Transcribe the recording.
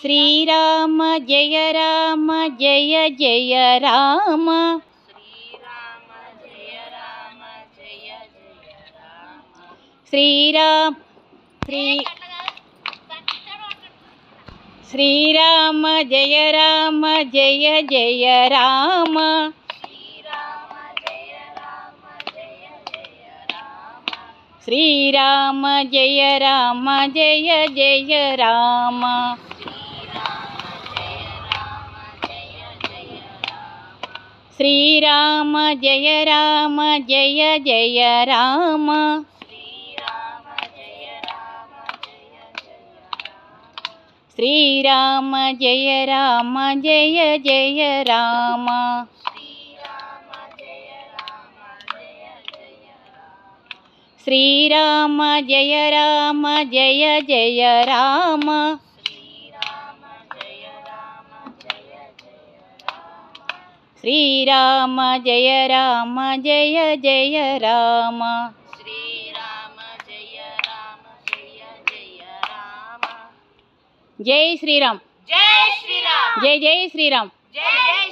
శ్రీరామ జయ రామ జయ జయ రామ శ్రీరామ శ్రీరామ జయ రామ జయ జయ రామ శ్రీరామ జయ రామ జయ జయ రామ శ్రీరామ జయ రామ జయ జయ రామ శ్రీరామ జయ రామ జయ జయ రామ శ్రీరామ జయ రామ జయ జయ రామ శ్రీరామ జయ రామ జయ జయ రామ జై శ్రీరామ్ జై జై శ్రీరామ్ జై జై